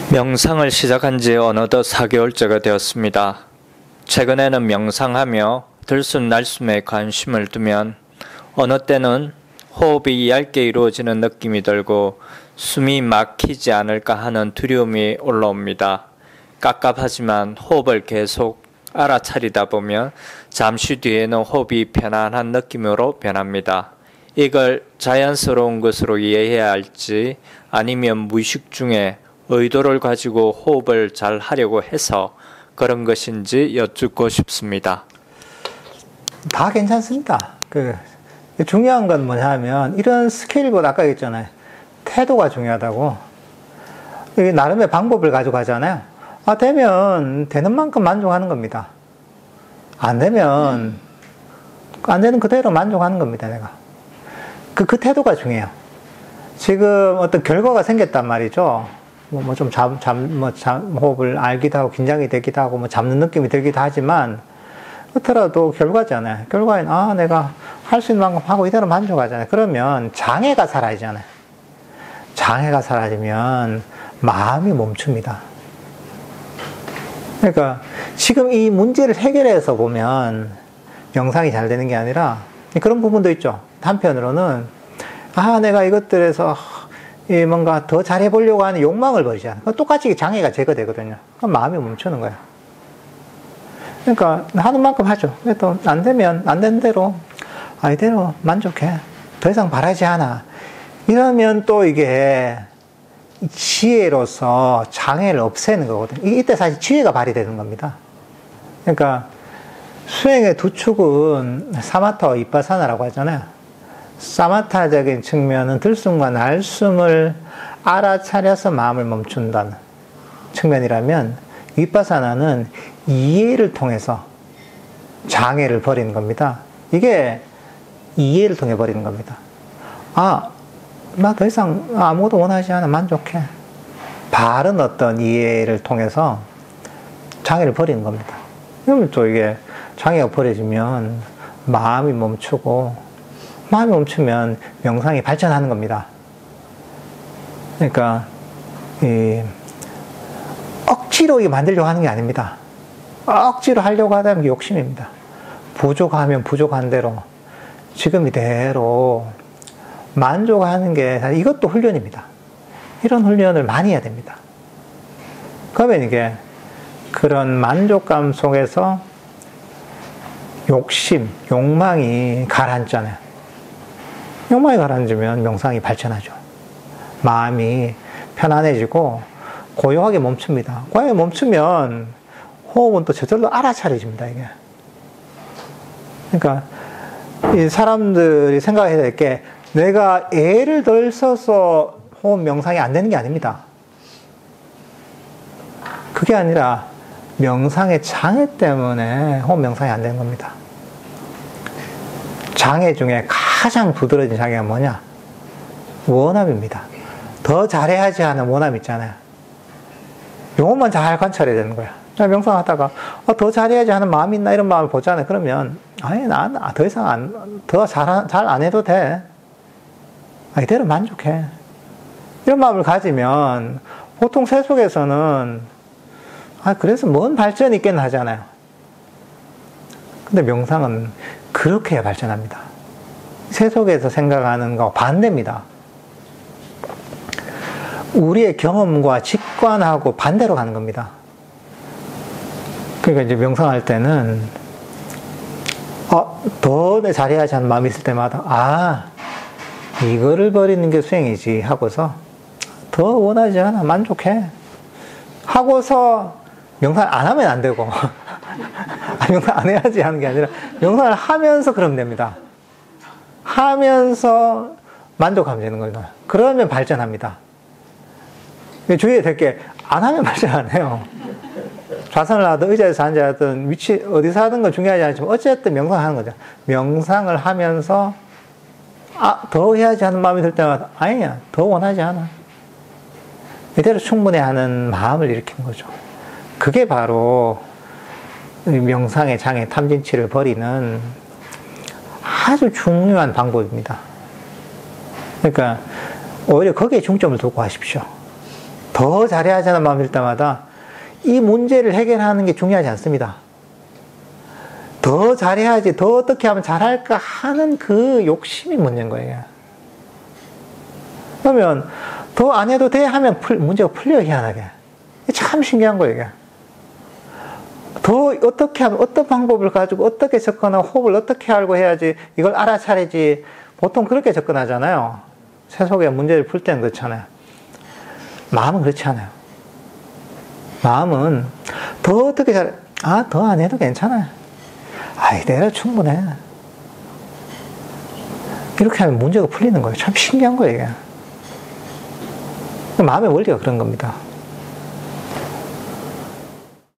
명상을 시작한 지 어느덧 4개월째가 되었습니다. 최근에는 명상하며 들숨 날숨에 관심을 두면 어느 때는 호흡이 얇게 이루어지는 느낌이 들고 숨이 막히지 않을까 하는 두려움이 올라옵니다. 깝깝하지만 호흡을 계속 알아차리다 보면 잠시 뒤에는 호흡이 편안한 느낌으로 변합니다. 이걸 자연스러운 것으로 이해해야 할지 아니면 무의식 중에 의도를 가지고 호흡을 잘 하려고 해서 그런 것인지 여쭙고 싶습니다. 다 괜찮습니다. 중요한 건 뭐냐 하면 이런 스킬보다 아까 얘기했잖아요. 태도가 중요하다고. 이게 나름의 방법을 가지고 가잖아요. 되면 되는 만큼 만족하는 겁니다. 안 되면 안 되는 그대로 만족하는 겁니다. 내가. 그 태도가 중요해요. 지금 어떤 결과가 생겼단 말이죠. 호흡을 알기도 하고, 긴장이 되기도 하고, 잡는 느낌이 들기도 하지만, 그렇더라도 결과잖아요. 결과엔, 내가 할 수 있는 만큼 하고 이대로 만족하잖아요. 그러면 장애가 사라지잖아요. 장애가 사라지면 마음이 멈춥니다. 그러니까, 지금 이 문제를 해결해서 보면, 명상이 잘 되는 게 아니라, 그런 부분도 있죠. 한편으로는, 내가 이것들에서, 뭔가 더 잘해보려고 하는 욕망을 버리잖아요. 똑같이 장애가 제거되거든요. 그럼 마음이 멈추는 거예요. 그러니까 하는 만큼 하죠. 또 안 되면 안 되는 대로 이대로 만족해. 더 이상 바라지 않아. 이러면 또 이게 지혜로서 장애를 없애는 거거든요. 이때 사실 지혜가 발휘되는 겁니다. 그러니까 수행의 두 축은 사마타와 비파사나라고 하잖아요. 사마타적인 측면은 들숨과 날숨을 알아차려서 마음을 멈춘다는 측면이라면 위파사나는 이해를 통해서 장애를 버리는 겁니다. 이게 이해를 통해 버리는 겁니다. 나 더 이상 아무것도 원하지 않아. 만족해. 바른 어떤 이해를 통해서 장애를 버리는 겁니다. 그러면 또 이게 장애가 버려지면 마음이 멈추고 마음이 멈추면 명상이 발전하는 겁니다. 그러니까 억지로 만들려고 하는 게 아닙니다. 억지로 하려고 하다 보면 욕심입니다. 부족하면 부족한 대로 지금 이대로 만족하는 게 사실 이것도 훈련입니다. 이런 훈련을 많이 해야 됩니다. 그러면 이게 그런 만족감 속에서 욕망이 가라앉잖아요. 욕망이 가라앉으면 명상이 발전하죠. 마음이 편안해지고 고요하게 멈춥니다. 고요하게 멈추면 호흡은 또 저절로 알아차려집니다. 이게. 그러니까 이 사람들이 생각해야 될 게 내가 애를 덜 써서 호흡 명상이 안 되는 게 아닙니다. 그게 아니라 명상의 장애 때문에 호흡 명상이 안 되는 겁니다. 장애 중에 가장 두드러진 장애가 뭐냐? 원함입니다. 더 잘해야지 하는 원함 있잖아요. 요것만 잘 관찰해야 되는 거야. 명상하다가 더 잘해야지 하는 마음이 있나 이런 마음을 보잖아요. 그러면 난 더 이상 더 잘 안 해도 돼. 이대로 만족해. 이런 마음을 가지면 보통 세속에서는 그래서 뭔 발전이 있겠나 하잖아요. 근데 명상은 그렇게 해야 발전합니다. 세속에서 생각하는 거 반대입니다. 우리의 경험과 직관하고 반대로 가는 겁니다. 그러니까 이제 명상할 때는 더 잘해야지 하는 마음이 있을 때마다 이거를 버리는 게 수행이지 하고서 더 원하지 않아 만족해 하고서 명상 안 하면 안 되고 명상 안 해야지 하는 게 아니라 명상을 하면서 그러면 됩니다. 하면서 만족하면 되는 거죠. 그러면 발전합니다. 주의해야 될 게 안 하면 발전 안 해요. 좌선을 하든 의자에서 앉아든 위치 어디서 하든 건 중요하지 않지만 어쨌든 명상하는 거죠. 명상을 하면서 더 해야지 하는 마음이 들 때마다 아니야 더 원하지 않아. 이대로 충분히 하는 마음을 일으키는 거죠. 그게 바로 명상의 장애 탐진치를 버리는 아주 중요한 방법입니다. 그러니까 오히려 거기에 중점을 두고 하십시오. 더 잘해야지 하는 마음이 들 때마다 이 문제를 해결하는 게 중요하지 않습니다. 더 잘해야지, 더 어떻게 하면 잘할까 하는 그 욕심이 문제인 거예요. 그러면 더 안 해도 돼 하면 문제가 풀려요, 희한하게. 참 신기한 거예요, 이게. 더 어떻게 하면, 어떤 방법을 가지고 어떻게 접근하고 호흡을 어떻게 알고 해야지 이걸 알아차리지. 보통 그렇게 접근하잖아요. 세속의 문제를 풀 때는 그렇잖아요. 마음은 그렇지 않아요. 마음은 더 어떻게 더 안 해도 괜찮아요. 내가 충분해. 이렇게 하면 문제가 풀리는 거예요. 참 신기한 거예요, 이게. 마음의 원리가 그런 겁니다.